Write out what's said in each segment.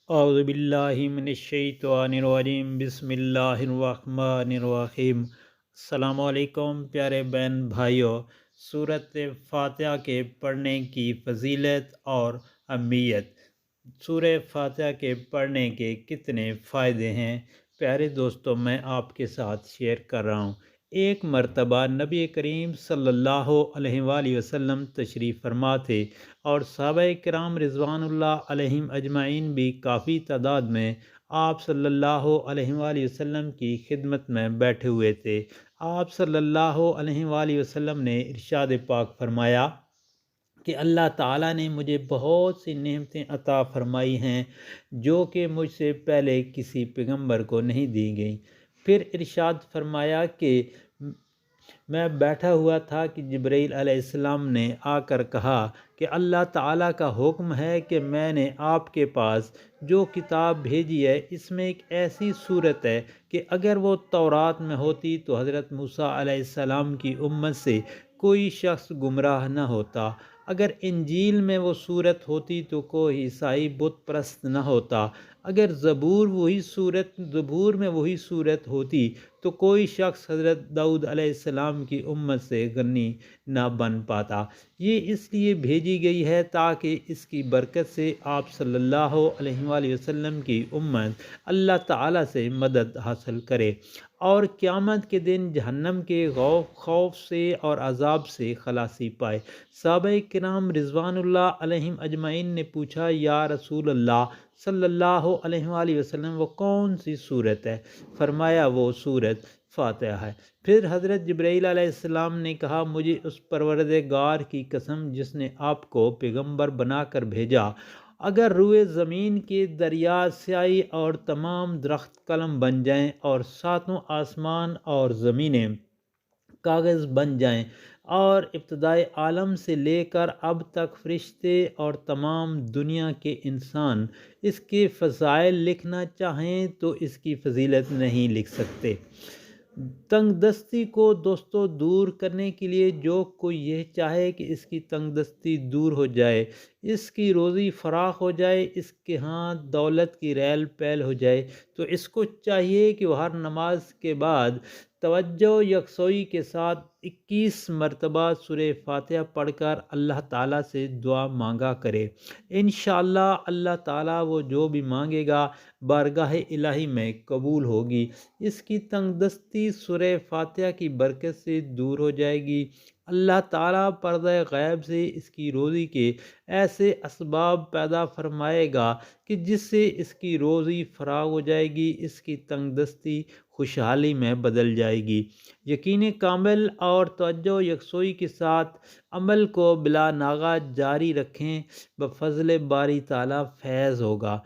اعوذ باللہ من الشیطان الرجیم، بسم اللہ الرحمن الرحیم۔ السلام علیکم پیارے بہن بھائیوں، سورۃ فاتحہ کے پڑھنے کی فضیلت اور اہمیت۔ سورہ فاتحہ کے پڑھنے کے کتنے فائدے ہیں پیارے دوستوں، میں آپ کے ساتھ شیئر کر رہا ہوں۔ ایک مرتبہ نبی کریم صلی اللہ علیہ وآلہ وسلم تشریف فرما تھے اور صحابہ کرام رضوان اللہ علیہم اجمعین بھی کافی تعداد میں آپ صلی اللہ علیہ وآلہ وسلم کی خدمت میں بیٹھے ہوئے تھے۔ آپ صلی اللہ علیہ وآلہ وسلم نے ارشاد پاک فرمایا کہ اللہ تعالیٰ نے مجھے بہت سی نعمتیں عطا فرمائی ہیں جو کہ مجھ سے پہلے کسی پیغمبر کو نہیں دی گئیں۔ پھر ارشاد فرمایا کہ میں بیٹھا ہوا تھا کہ جبرائیل علیہ السلام نے آ کر کہا کہ اللہ تعالیٰ کا حکم ہے کہ میں نے آپ کے پاس جو کتاب بھیجی ہے اس میں ایک ایسی صورت ہے کہ اگر وہ تورات میں ہوتی تو حضرت موسیٰ علیہ السلام کی امت سے کوئی شخص گمراہ نہ ہوتا، اگر انجیل میں وہ صورت ہوتی تو کوئی عیسائی بت پرست نہ ہوتا، اگر زبور میں وہی صورت ہوتی تو کوئی شخص حضرت داؤد علیہ السلام کی امت سے غنی نہ بن پاتا۔ یہ اس لیے بھیجی گئی ہے تاکہ اس کی برکت سے آپ صلی اللہ علیہ وآلہ وسلم کی امت اللہ تعالیٰ سے مدد حاصل کرے اور قیامت کے دن جہنم کے خوف سے اور عذاب سے خلاصی پائے۔ صحابہ کرام رضوان اللہ علیہم اجمعین نے پوچھا، یا رسول اللہ صلی اللہ علیہ وآلہ وسلم وہ کون سی صورت ہے؟ فرمایا وہ صورت فاتحہ ہے۔ پھر حضرت جبرائیل علیہ السلام نے کہا، مجھے اس پروردگار کی قسم جس نے آپ کو پیغمبر بنا کر بھیجا، اگر روئے زمین کے دریا سیاہی اور تمام درخت قلم بن جائیں اور ساتوں آسمان اور زمینیں کاغذ بن جائیں اور ابتدائی عالم سے لے کر اب تک فرشتے اور تمام دنیا کے انسان اس کے فضائل لکھنا چاہیں تو اس کی فضیلت نہیں لکھ سکتے۔ تنگ دستی کو دوستو دور کرنے کے لیے جو کوئی یہ چاہے کہ اس کی تنگ دستی دور ہو جائے، اس کی روزی فراخ ہو جائے، اس کے ہاں دولت کی ریل پیل ہو جائے، تو اس کو چاہیے کہ وہ ہر نماز کے بعد توجہ یکسوئی کے ساتھ 21 مرتبہ سورہ فاتحہ پڑھ کر اللہ تعالیٰ سے دعا مانگا کرے۔ انشاءاللہ اللہ تعالیٰ وہ جو بھی مانگے گا بارگاہ الہی میں قبول ہوگی۔ اس کی تنگ دستی سورہ فاتحہ کی برکت سے دور ہو جائے گی۔ اللہ تعالیٰ پردہ غیب سے اس کی روزی کے ایسے اسباب پیدا فرمائے گا کہ جس سے اس کی روزی فراغ ہو جائے گی، اس کی تنگ دستی خوشحالی میں بدل جائے گی۔ یقین کامل اور توجہ یکسوئی کے ساتھ عمل کو بلا ناغہ جاری رکھیں، بفضل باری تعالیٰ فیض ہوگا۔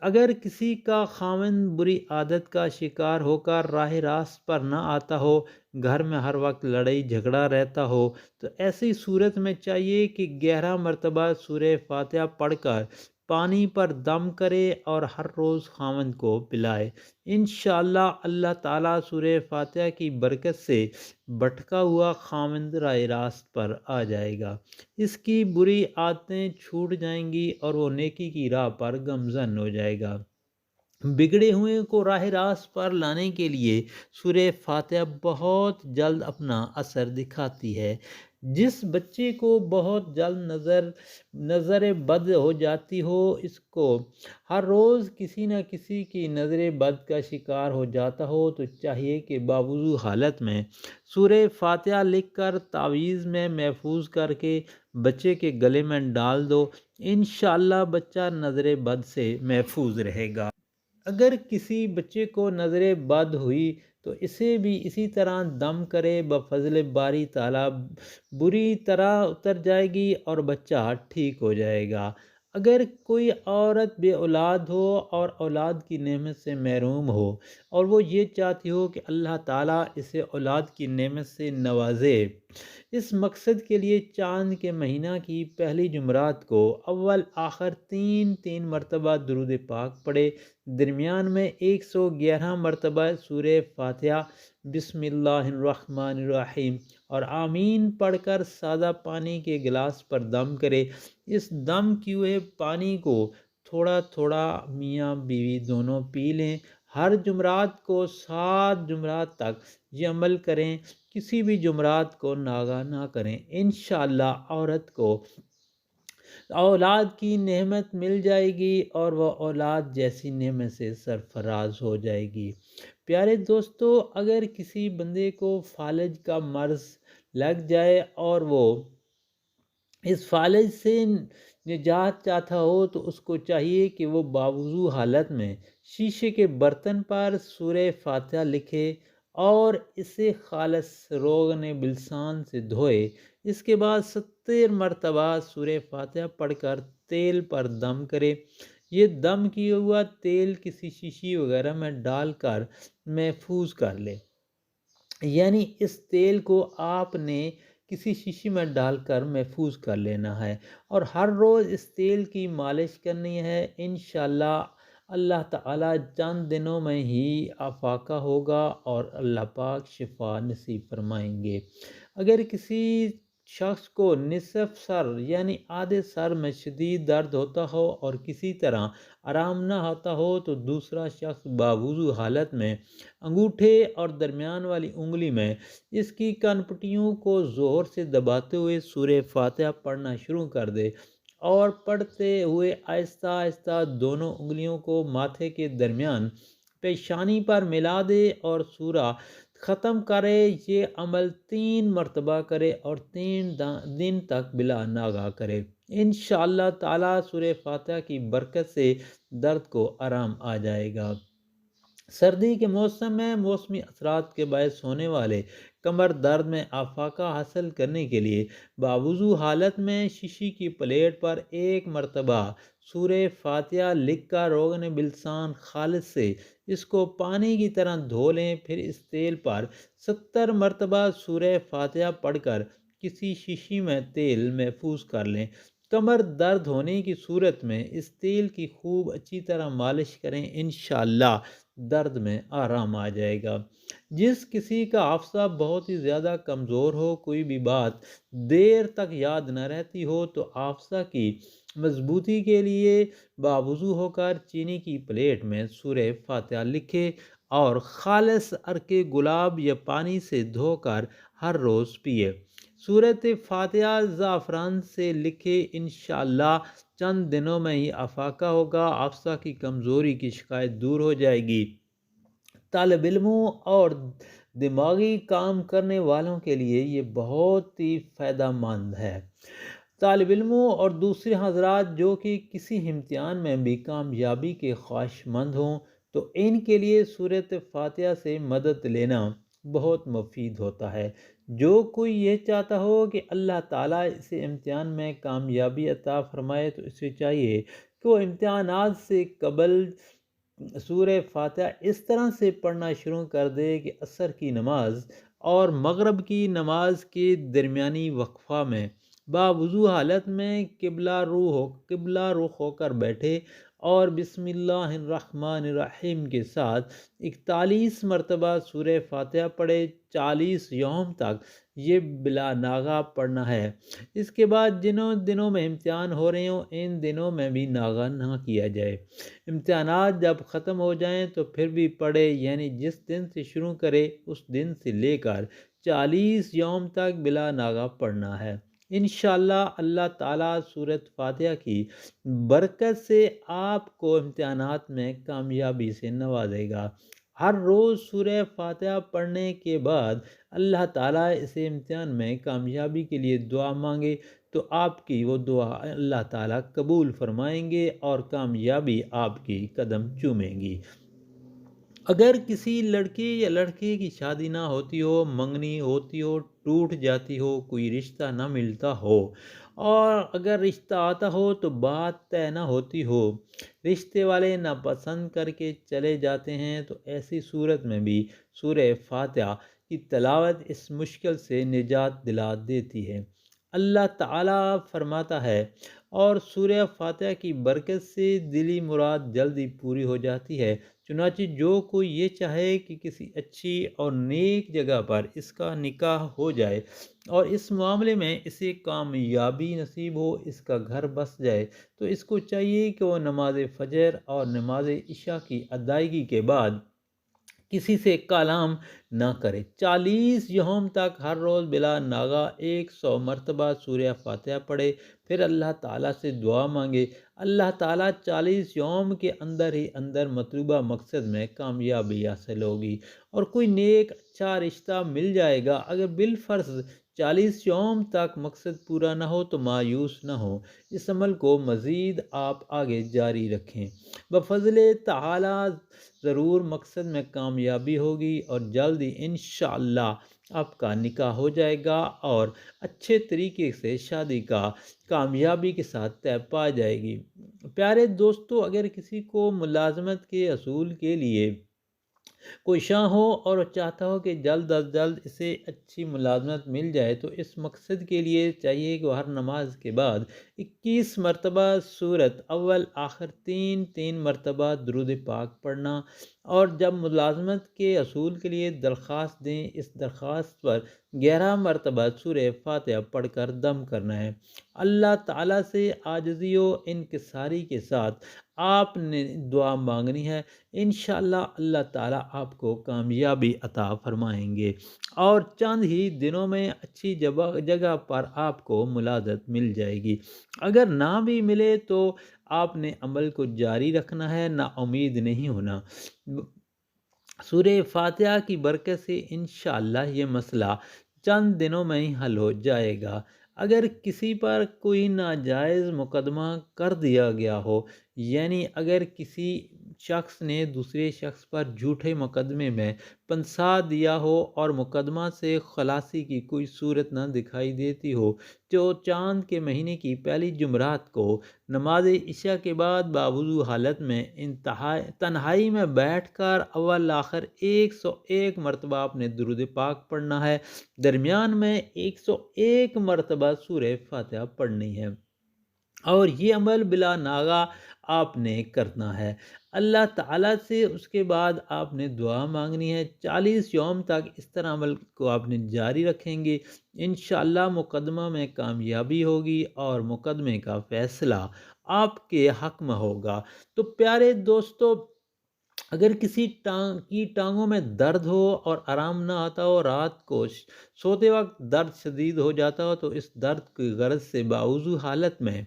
اگر کسی کا خاوند بری عادت کا شکار ہو کر راہ راست پر نہ آتا ہو، گھر میں ہر وقت لڑائی جھگڑا رہتا ہو، تو ایسی صورت میں چاہیے کہ 11 مرتبہ سورہ فاتحہ پڑھ کر پانی پر دم کرے اور ہر روز خاوند کو پلائے۔ انشاءاللہ اللہ تعالیٰ سورہ فاتحہ کی برکت سے بھٹکا ہوا خاوند راہ راست پر آ جائے گا، اس کی بری عادتیں چھوٹ جائیں گی اور وہ نیکی کی راہ پر گامزن ہو جائے گا۔ بگڑے ہوئے کو راہ راست پر لانے کے لیے سورہ فاتحہ بہت جلد اپنا اثر دکھاتی ہے۔ جس بچے کو بہت جلد نظر بد ہو جاتی ہو، اس کو ہر روز کسی نہ کسی کی نظر بد کا شکار ہو جاتا ہو، تو چاہیے کہ باوضو حالت میں سورہ فاتحہ لکھ کر تعویذ میں محفوظ کر کے بچے کے گلے میں ڈال دو، انشاءاللہ بچہ نظر بد سے محفوظ رہے گا۔ اگر کسی بچے کو نظر بد ہوئی تو اسے بھی اسی طرح دم کرے، بفضل باری تعالیٰ بری طرح اتر جائے گی اور بچہ ٹھیک ہو جائے گا۔ اگر کوئی عورت بے اولاد ہو اور اولاد کی نعمت سے محروم ہو اور وہ یہ چاہتی ہو کہ اللہ تعالیٰ اسے اولاد کی نعمت سے نوازے، اس مقصد کے لیے چاند کے مہینہ کی پہلی جمعرات کو اول آخر تین مرتبہ درود پاک پڑھے، درمیان میں 111 مرتبہ سورہ فاتحہ، بسم اللہ الرحمن الرحیم اور آمین پڑھ کر سادہ پانی کے گلاس پر دم کرے۔ اس دم کیے ہوئے پانی کو تھوڑا تھوڑا میاں بیوی دونوں پی لیں۔ ہر جمعرات کو 7 جمعرات تک یہ عمل کریں، کسی بھی جمعرات کو ناغہ نہ کریں۔ انشاءاللہ عورت کو اولاد کی نعمت مل جائے گی اور وہ اولاد جیسی نعمت سے سرفراز ہو جائے گی۔ پیارے دوستو، اگر کسی بندے کو فالج کا مرض لگ جائے اور وہ اس فالج سے نجات چاہتا ہو تو اس کو چاہیے کہ وہ باوضو حالت میں شیشے کے برتن پر سورہ فاتحہ لکھے اور اسے خالص روغن بلسان سے دھوئے۔ اس کے بعد 70 مرتبہ سورہ فاتحہ پڑھ کر تیل پر دم کرے۔ یہ دم کیا ہوا تیل کسی شیشی وغیرہ میں ڈال کر محفوظ کر لے، یعنی اس تیل کو آپ نے کسی شیشی میں ڈال کر محفوظ کر لینا ہے اور ہر روز اس تیل کی مالش کرنی ہے۔ انشاءاللہ اللہ تعالیٰ چند دنوں میں ہی افاقہ ہوگا اور اللہ پاک شفا نصیب فرمائیں گے۔ اگر کسی شخص کو نصف سر یعنی آدھے سر میں شدید درد ہوتا ہو اور کسی طرح آرام نہ ہوتا ہو تو دوسرا شخص باوضو حالت میں انگوٹھے اور درمیان والی انگلی میں اس کی کانپٹیوں کو زور سے دباتے ہوئے سورہ فاتحہ پڑھنا شروع کر دے اور پڑھتے ہوئے آہستہ آہستہ دونوں انگلیوں کو ماتھے کے درمیان پیشانی پر ملا دے اور سورہ ختم کرے۔ یہ عمل 3 مرتبہ کرے اور 3 دن تک بلا ناغہ کرے۔ انشاءاللہ تعالیٰ سورہ فاتحہ کی برکت سے درد کو آرام آ جائے گا۔ سردی کے موسم میں موسمی اثرات کے باعث ہونے والے کمر درد میں افاقہ حاصل کرنے کے لیے باوضو حالت میں شیشی کی پلیٹ پر 1 مرتبہ سورہ فاتحہ لکھ کر روغن بلسان خالص سے اس کو پانی کی طرح دھو لیں، پھر اس تیل پر 70 مرتبہ سورہ فاتحہ پڑھ کر کسی شیشی میں تیل محفوظ کر لیں۔ کمر درد ہونے کی صورت میں اس تیل کی خوب اچھی طرح مالش کریں، انشاءاللہ درد میں آرام آ جائے گا۔ جس کسی کا حافظہ بہت ہی زیادہ کمزور ہو، کوئی بھی بات دیر تک یاد نہ رہتی ہو، تو حافظہ کی مضبوطی کے لیے باوضو ہو کر چینی کی پلیٹ میں سورہ فاتحہ لکھے اور خالص عرق گلاب یا پانی سے دھو کر ہر روز پیے۔ سورۃ فاتحہ زعفران سے لکھے، انشاءاللہ چند دنوں میں ہی افاقہ ہوگا، حافظہ کی کمزوری کی شکایت دور ہو جائے گی۔ طالب علموں اور دماغی کام کرنے والوں کے لیے یہ بہت ہی فائدہ مند ہے۔ طالب علموں اور دوسرے حضرات جو کہ کسی امتحان میں بھی کامیابی کے خواہش مند ہوں تو ان کے لیے سورۃ فاتحہ سے مدد لینا بہت مفید ہوتا ہے۔ جو کوئی یہ چاہتا ہو کہ اللہ تعالیٰ اسے امتحان میں کامیابی عطا فرمائے تو اسے چاہیے کہ وہ امتحانات سے قبل سورہ فاتحہ اس طرح سے پڑھنا شروع کر دے کہ عصر کی نماز اور مغرب کی نماز کے درمیانی وقفہ میں باوضو حالت میں قبلہ رخ ہو کر بیٹھے اور بسم اللہ الرحمن الرحیم کے ساتھ 41 مرتبہ سورہ فاتحہ پڑھے۔ 40 یوم تک یہ بلا ناغہ پڑھنا ہے۔ اس کے بعد جنوں دنوں میں امتحان ہو رہے ہوں ان دنوں میں بھی ناغہ نہ کیا جائے۔ امتحانات جب ختم ہو جائیں تو پھر بھی پڑھے، یعنی جس دن سے شروع کرے اس دن سے لے کر 40 یوم تک بلا ناغہ پڑھنا ہے۔ انشاءاللہ اللہ تعالیٰ سورۃ فاتحہ کی برکت سے آپ کو امتحانات میں کامیابی سے نوازے گا۔ ہر روز سورہ فاتحہ پڑھنے کے بعد اللہ تعالیٰ اسے امتحان میں کامیابی کے لیے دعا مانگے تو آپ کی وہ دعا اللہ تعالیٰ قبول فرمائیں گے اور کامیابی آپ کی قدم چومیں گی۔ اگر کسی لڑکے یا لڑکے کی شادی نہ ہوتی ہو، منگنی ہوتی ہو، ٹوٹ جاتی ہو، کوئی رشتہ نہ ملتا ہو اور اگر رشتہ آتا ہو تو بات طے نہ ہوتی ہو، رشتے والے ناپسند کر کے چلے جاتے ہیں، تو ایسی صورت میں بھی سورہ فاتحہ کی تلاوت اس مشکل سے نجات دلا دیتی ہے۔ اللہ تعالیٰ فرماتا ہے اور سورہ فاتحہ کی برکت سے دلی مراد جلدی پوری ہو جاتی ہے۔ چنانچہ جو کوئی یہ چاہے کہ کسی اچھی اور نیک جگہ پر اس کا نکاح ہو جائے اور اس معاملے میں اسے کامیابی نصیب ہو، اس کا گھر بس جائے، تو اس کو چاہیے کہ وہ نماز فجر اور نماز عشاء کی ادائیگی کے بعد کسی سے کلام نہ کرے۔ 40 یوم تک ہر روز بلا ناغہ 100 مرتبہ سورہ فاتحہ پڑھے، پھر اللہ تعالیٰ سے دعا مانگے۔ اللہ تعالیٰ 40 یوم کے اندر ہی اندر مطلوبہ مقصد میں کامیابی حاصل ہوگی اور کوئی نیک اچھا رشتہ مل جائے گا۔ اگر بالفرض 40 یوم تک مقصد پورا نہ ہو تو مایوس نہ ہو، اس عمل کو مزید آپ آگے جاری رکھیں، بفضل تعالیٰ ضرور مقصد میں کامیابی ہوگی اور جلد ہی انشاءاللہ آپ کا نکاح ہو جائے گا اور اچھے طریقے سے شادی کا کامیابی کے ساتھ طے پا جائے گی۔ پیارے دوستو، اگر کسی کو ملازمت کے حصول کے لیے کوئی شاں ہو اور وہ چاہتا ہو کہ جلد از جلد اسے اچھی ملازمت مل جائے، تو اس مقصد کے لیے چاہیے کہ وہ ہر نماز کے بعد 21 مرتبہ سورت اول آخر 3 مرتبہ درود پاک پڑھنا، اور جب ملازمت کے حصول کے لیے درخواست دیں، اس درخواست پر 11 مرتبہ سورہ فاتحہ پڑھ کر دم کرنا ہے۔ اللہ تعالیٰ سے عاجزی و انکساری کے ساتھ آپ نے دعا مانگنی ہے، انشاءاللہ اللہ تعالیٰ آپ کو کامیابی عطا فرمائیں گے اور چند ہی دنوں میں اچھی جگہ پر آپ کو ملازمت مل جائے گی۔ اگر نہ بھی ملے تو آپ نے عمل کو جاری رکھنا ہے، نا امید نہیں ہونا۔ سورہ فاتحہ کی برکت سے انشاءاللہ یہ مسئلہ چند دنوں میں ہی حل ہو جائے گا۔ اگر کسی پر کوئی ناجائز مقدمہ کر دیا گیا ہو، یعنی اگر کسی شخص نے دوسرے شخص پر جھوٹے مقدمے میں پھنسا دیا ہو اور مقدمہ سے خلاصی کی کوئی صورت نہ دکھائی دیتی ہو، تو چاند کے مہینے کی پہلی جمعرات کو نماز عشاء کے بعد باوضو حالت میں تنہائی میں بیٹھ کر اول آخر 101 مرتبہ آپ نے درود پاک پڑھنا ہے، درمیان میں 101 مرتبہ سورہ فاتحہ پڑھنی ہے، اور یہ عمل بلا ناغہ آپ نے کرنا ہے اللہ تعالیٰ سے۔ اس کے بعد آپ نے دعا مانگنی ہے۔ 40 یوم تک اس طرح عمل کو آپ نے جاری رکھیں گے، انشاءاللہ مقدمہ میں کامیابی ہوگی اور مقدمے کا فیصلہ آپ کے حق میں ہوگا۔ تو پیارے دوستو، اگر کسی کی ٹانگوں میں درد ہو اور آرام نہ آتا ہو، رات کو سوتے وقت درد شدید ہو جاتا ہو، تو اس درد کی غرض سے باوضو حالت میں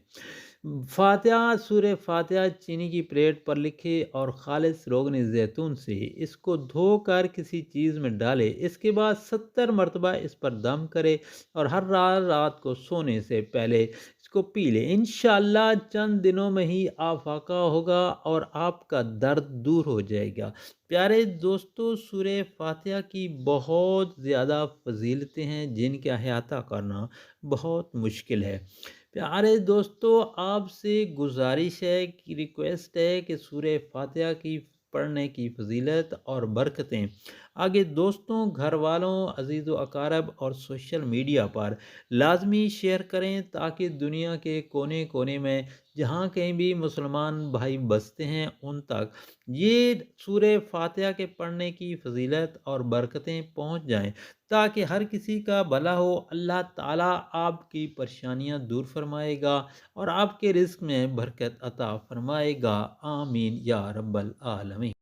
فاتحہ سورہ فاتحہ چینی کی پلیٹ پر لکھے اور خالص روغن زیتون سے اس کو دھو کر کسی چیز میں ڈالے، اس کے بعد 70 مرتبہ اس پر دم کرے اور ہر رات کو سونے سے پہلے اس کو پی لے۔ انشاءاللہ چند دنوں میں ہی آفاقہ ہوگا اور آپ کا درد دور ہو جائے گا۔ پیارے دوستو، سورہ فاتحہ کی بہت زیادہ فضیلتیں ہیں جن کا احاطہ کرنا بہت مشکل ہے۔ پیارے دوستو، آپ سے گزارش ہے کہ ریکویسٹ ہے کہ سورہ فاتحہ کی پڑھنے کی فضیلت اور برکتیں آگے دوستوں، گھر والوں، عزیز و اقارب اور سوشل میڈیا پر لازمی شیئر کریں تاکہ دنیا کے کونے کونے میں جہاں کہیں بھی مسلمان بھائی بستے ہیں ان تک یہ سورہ فاتحہ کے پڑھنے کی فضیلت اور برکتیں پہنچ جائیں، تاکہ ہر کسی کا بھلا ہو۔ اللہ تعالیٰ آپ کی پریشانیاں دور فرمائے گا اور آپ کے رزق میں برکت عطا فرمائے گا۔ آمین یا رب العالمین۔